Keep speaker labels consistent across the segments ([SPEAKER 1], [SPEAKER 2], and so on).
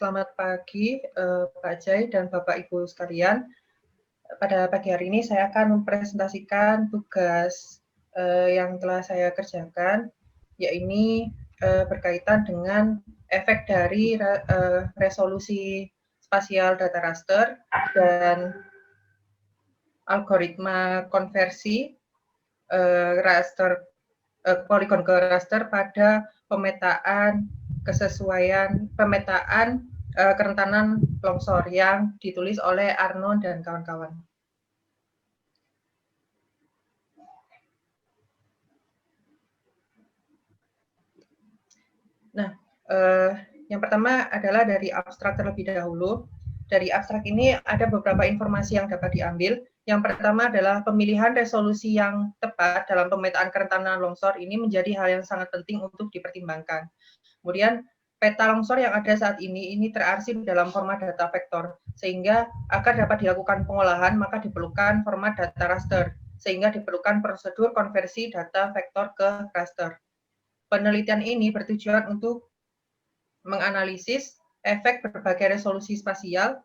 [SPEAKER 1] Selamat pagi, Pak Jai dan Bapak Ibu sekalian. Pada pagi hari ini saya akan mempresentasikan tugas yang telah saya kerjakan, yaitu berkaitan dengan efek dari resolusi spasial data raster dan algoritma konversi raster poligon ke raster pada pemetaan kerentanan longsor yang ditulis oleh Arno dan kawan-kawan. Nah, yang pertama adalah dari abstrak terlebih dahulu. Dari abstrak ini ada beberapa informasi yang dapat diambil. Yang pertama adalah pemilihan resolusi yang tepat dalam pemetaan kerentanan longsor ini menjadi hal yang sangat penting untuk dipertimbangkan. Kemudian peta longsor yang ada saat ini terarsip dalam format data vektor, sehingga agar dapat dilakukan pengolahan maka diperlukan format data raster, sehingga diperlukan prosedur konversi data vektor ke raster. Penelitian ini bertujuan untuk menganalisis efek berbagai resolusi spasial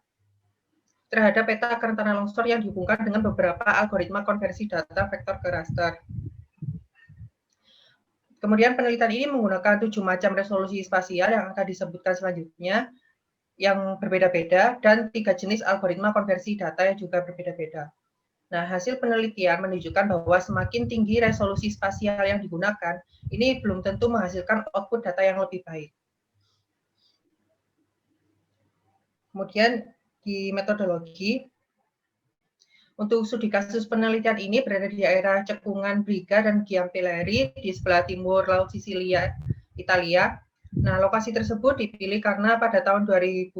[SPEAKER 1] terhadap peta kerentanan longsor yang dihubungkan dengan beberapa algoritma konversi data vektor ke raster. Kemudian penelitian ini menggunakan 7 macam resolusi spasial yang akan disebutkan selanjutnya, yang berbeda-beda, dan 3 jenis algoritma konversi data yang juga berbeda-beda. Nah, hasil penelitian menunjukkan bahwa semakin tinggi resolusi spasial yang digunakan, ini belum tentu menghasilkan output data yang lebih baik. Kemudian di metodologi, untuk studi kasus penelitian ini berada di daerah cekungan Briga dan Giampilleri di sebelah timur Laut Sisilia, Italia. Nah, lokasi tersebut dipilih karena pada tahun 2009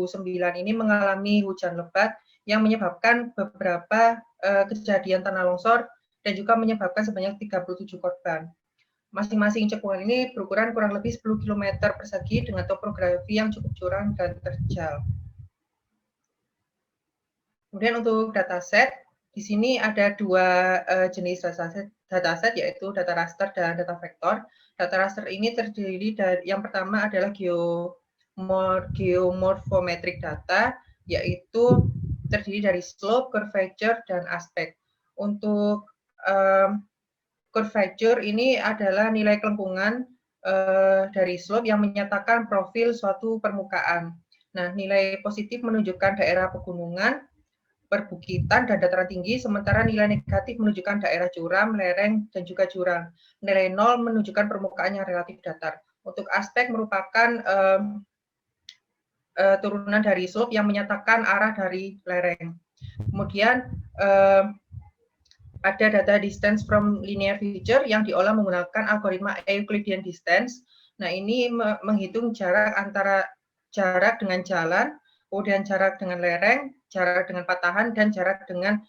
[SPEAKER 1] ini mengalami hujan lebat yang menyebabkan beberapa kejadian tanah longsor dan juga menyebabkan sebanyak 37 korban. Masing-masing cekungan ini berukuran kurang lebih 10 km persegi dengan topografi yang cukup curam dan terjal. Kemudian untuk dataset, di sini ada 2 jenis dataset, yaitu data raster dan data vektor. Data raster ini terdiri dari, yang pertama adalah geomorphometric data, yaitu terdiri dari slope, curvature, dan aspek. Untuk curvature ini adalah nilai kelengkungan dari slope yang menyatakan profil suatu permukaan. Nah, nilai positif menunjukkan daerah pegunungan, perbukitan, dan dataran tinggi, sementara nilai negatif menunjukkan daerah curam, lereng, dan juga jurang. Nilai 0 menunjukkan permukaan yang relatif datar. Untuk aspek merupakan turunan dari slope yang menyatakan arah dari lereng. Kemudian ada data distance from linear feature yang diolah menggunakan algoritma Euclidean distance. Nah, ini menghitung jarak antara jarak dengan jalan, kemudian jarak dengan lereng, jarak dengan patahan, dan jarak dengan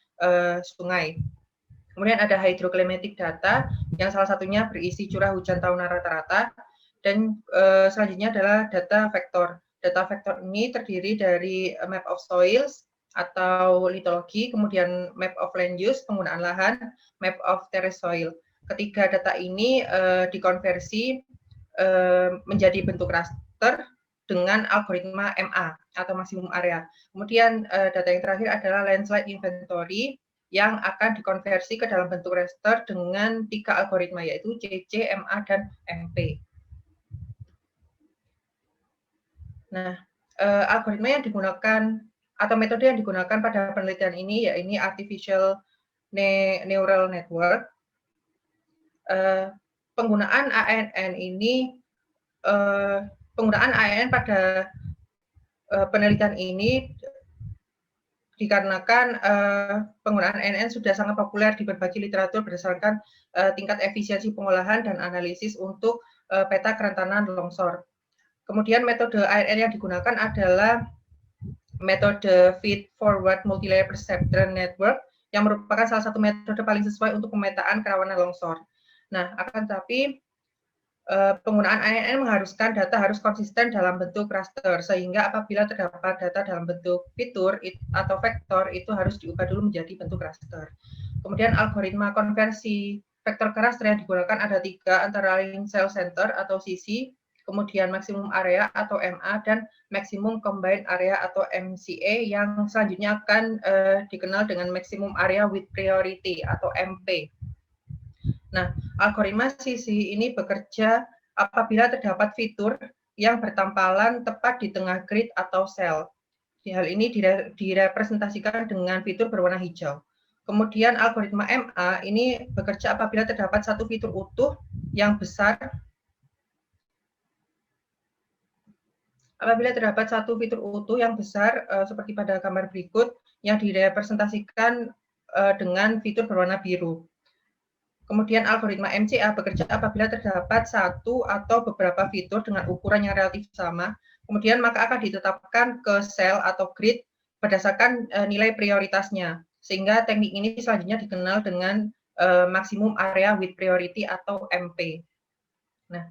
[SPEAKER 1] sungai. Kemudian ada hydroclimatic data yang salah satunya berisi curah hujan tahunan rata-rata, dan selanjutnya adalah data vektor. Data vektor ini terdiri dari map of soils atau litologi, kemudian map of land use, penggunaan lahan, map of terrestrial soil. Ketiga data ini dikonversi menjadi bentuk raster dengan algoritma MA atau maksimum area. Kemudian data yang terakhir adalah landslide inventory yang akan dikonversi ke dalam bentuk raster dengan 3 algoritma, yaitu CC, MA, dan MP. Nah, algoritma yang digunakan atau metode yang digunakan pada penelitian ini yaitu artificial neural network. Penggunaan ANN ini penggunaan ANN pada penelitian ini dikarenakan penggunaan ANN sudah sangat populer di berbagai literatur berdasarkan tingkat efisiensi pengolahan dan analisis untuk peta kerentanan longsor. Kemudian metode ANN yang digunakan adalah metode feed forward multilayer perceptron network yang merupakan salah satu metode paling sesuai untuk pemetaan kerawanan longsor. Nah, akan tetapi penggunaan ANN mengharuskan data harus konsisten dalam bentuk raster, sehingga apabila terdapat data dalam bentuk fitur atau vektor, itu harus diubah dulu menjadi bentuk raster. Kemudian algoritma konversi vektor ke raster yang digunakan ada 3, antara lain cell center atau CC, kemudian maksimum area atau MA, dan maximum combined area atau MCA yang selanjutnya akan dikenal dengan maximum area with priority atau MP. Nah, algoritma CC ini bekerja apabila terdapat fitur yang bertampalan tepat di tengah grid atau sel. Di hal ini direpresentasikan dengan fitur berwarna hijau. Kemudian algoritma MA ini bekerja apabila terdapat satu fitur utuh yang besar. Apabila terdapat satu fitur utuh yang besar seperti pada gambar berikut yang direpresentasikan dengan fitur berwarna biru. Kemudian algoritma MCA bekerja apabila terdapat satu atau beberapa fitur dengan ukuran yang relatif sama, kemudian maka akan ditetapkan ke sel atau grid berdasarkan nilai prioritasnya, sehingga teknik ini selanjutnya dikenal dengan maksimum area with priority atau MP. Nah,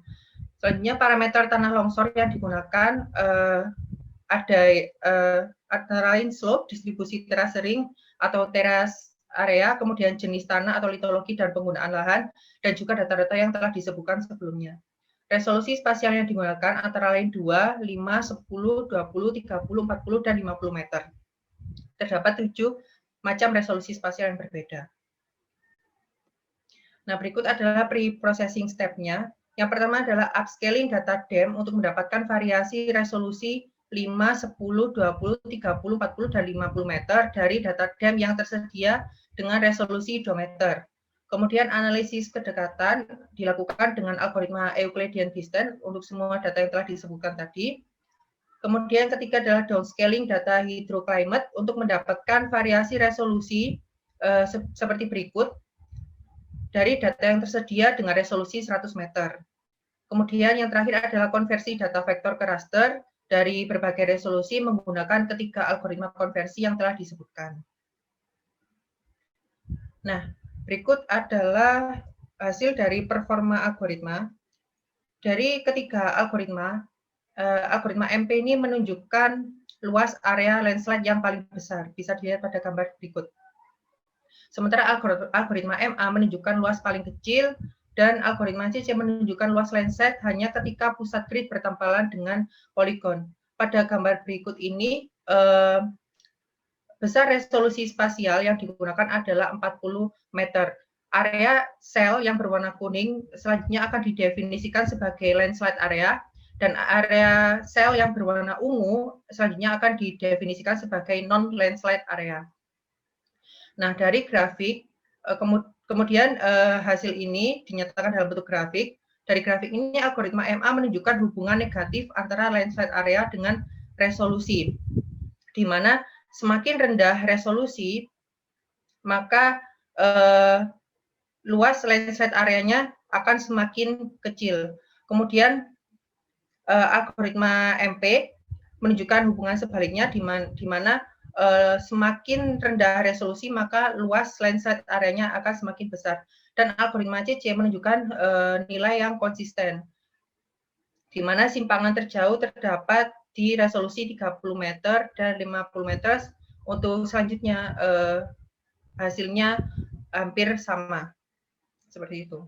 [SPEAKER 1] selanjutnya parameter tanah longsor yang digunakan ada antara lain slope, distribusi terasering atau teras area, kemudian jenis tanah atau litologi dan penggunaan lahan, dan juga data-data yang telah disebutkan sebelumnya. Resolusi spasial yang digunakan antara lain 2, 5, 10, 20, 30, 40, dan 50 meter. Terdapat 7 macam resolusi spasial yang berbeda. Nah, berikut adalah pre-processing step-nya. Yang pertama adalah upscaling data DEM untuk mendapatkan variasi resolusi 5, 10, 20, 30, 40, dan 50 meter dari data DEM yang tersedia dengan resolusi 2 meter. Kemudian analisis kedekatan dilakukan dengan algoritma Euclidean distance untuk semua data yang telah disebutkan tadi. Kemudian ketiga adalah downscaling data hydroclimate untuk mendapatkan variasi resolusi seperti berikut dari data yang tersedia dengan resolusi 100 meter. Kemudian yang terakhir adalah konversi data vektor ke raster dari berbagai resolusi menggunakan ketiga algoritma konversi yang telah disebutkan. Nah, berikut adalah hasil dari performa algoritma. Dari ketiga algoritma, algoritma MP ini menunjukkan luas area landslide yang paling besar. Bisa dilihat pada gambar berikut. Sementara algoritma MA menunjukkan luas paling kecil, dan algoritma CC menunjukkan luas landslide hanya ketika pusat grid bertampalan dengan poligon. Pada gambar berikut ini, besar resolusi spasial yang digunakan adalah 40 meter. Area sel yang berwarna kuning selanjutnya akan didefinisikan sebagai landslide area, dan area sel yang berwarna ungu selanjutnya akan didefinisikan sebagai non-landslide area. Nah, dari grafik, kemudian hasil ini dinyatakan dalam bentuk grafik. Dari grafik ini, algoritma MA menunjukkan hubungan negatif antara landslide area dengan resolusi, di mana semakin rendah resolusi, maka luas landslide areanya akan semakin kecil. Kemudian algoritma MP menunjukkan hubungan sebaliknya, di mana semakin rendah resolusi, maka luas landslide areanya akan semakin besar. Dan algoritma CC menunjukkan nilai yang konsisten, di mana simpangan terjauh terdapat di resolusi 30 meter dan 50 meter. Untuk selanjutnya hasilnya hampir sama, seperti itu.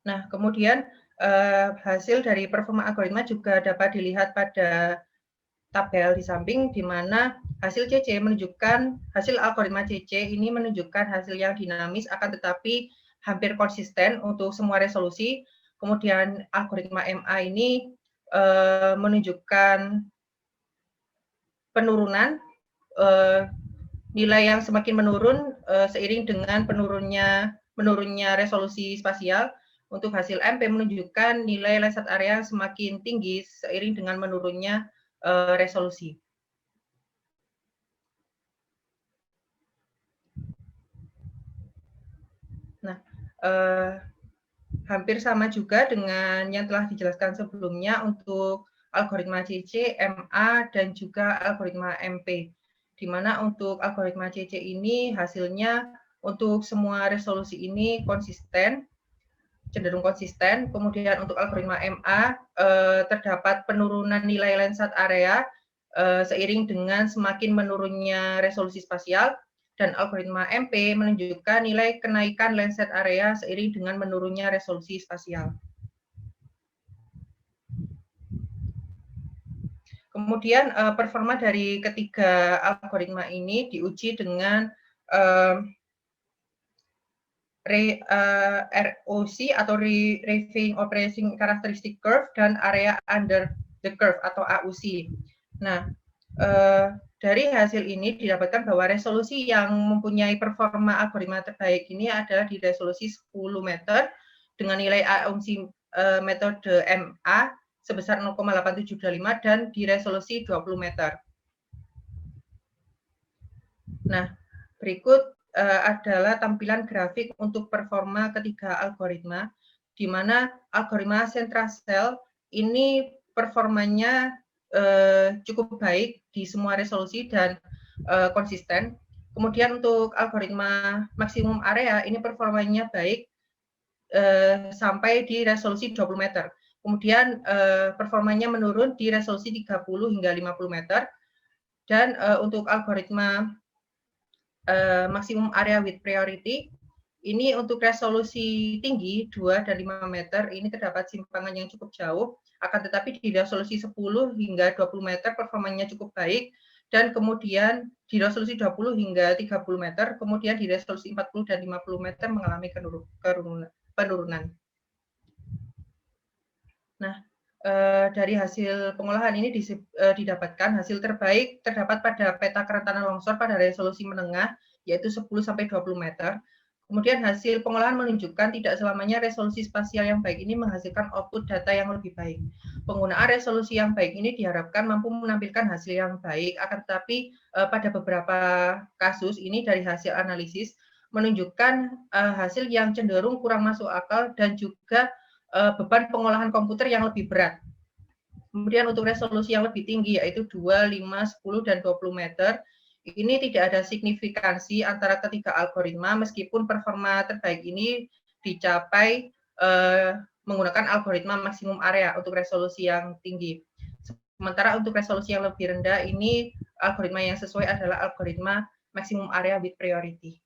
[SPEAKER 1] Nah, kemudian hasil dari performa algoritma juga dapat dilihat pada tabel di samping, di mana hasil CC menunjukkan, hasil algoritma CC ini menunjukkan hasil yang dinamis akan tetapi hampir konsisten untuk semua resolusi. Kemudian algoritma MA ini menunjukkan penurunan, nilai yang semakin menurun seiring dengan menurunnya resolusi spasial. Untuk hasil MP menunjukkan nilai landslide area semakin tinggi seiring dengan menurunnya resolusi. Nah, hampir sama juga dengan yang telah dijelaskan sebelumnya untuk algoritma CC, MA, dan juga algoritma MP. Di mana untuk algoritma CC ini hasilnya untuk semua resolusi ini konsisten, cenderung konsisten. Kemudian untuk algoritma MA terdapat penurunan nilai landslide area seiring dengan semakin menurunnya resolusi spasial, dan algoritma MP menunjukkan nilai kenaikan landset area seiring dengan menurunnya resolusi spasial. Kemudian performa dari ketiga algoritma ini diuji dengan ROC atau Raving Operating Characteristic Curve dan Area Under the Curve atau AUC. Nah, dari hasil ini didapatkan bahwa resolusi yang mempunyai performa algoritma terbaik ini adalah di resolusi 10 meter dengan nilai AUC metode MA sebesar 0,8725 dan di resolusi 20 meter. Nah, berikut adalah tampilan grafik untuk performa ketiga algoritma, di mana algoritma CentraCell ini performanya cukup baik di semua resolusi dan konsisten. Kemudian untuk algoritma maksimum area ini performanya baik sampai di resolusi 20 meter. Kemudian performanya menurun di resolusi 30 hingga 50 meter. Dan untuk algoritma maksimum area with priority, ini untuk resolusi tinggi 2 dan 5 meter, ini terdapat simpangan yang cukup jauh, akan tetapi di resolusi 10 hingga 20 meter performanya cukup baik, dan kemudian di resolusi 20 hingga 30 meter, kemudian di resolusi 40 dan 50 meter mengalami penurunan. Nah, dari hasil pengolahan ini didapatkan hasil terbaik terdapat pada peta kerentanan longsor pada resolusi menengah, yaitu 10-20 meter. Kemudian hasil pengolahan menunjukkan tidak selamanya resolusi spasial yang baik ini menghasilkan output data yang lebih baik. Penggunaan resolusi yang baik ini diharapkan mampu menampilkan hasil yang baik, akan tetapi pada beberapa kasus ini dari hasil analisis menunjukkan hasil yang cenderung kurang masuk akal dan juga beban pengolahan komputer yang lebih berat. Kemudian untuk resolusi yang lebih tinggi yaitu 2, 5, 10, dan 20 meter, ini tidak ada signifikansi antara ketiga algoritma meskipun performa terbaik ini dicapai menggunakan algoritma maksimum area untuk resolusi yang tinggi. Sementara untuk resolusi yang lebih rendah ini algoritma yang sesuai adalah algoritma maksimum area with priority.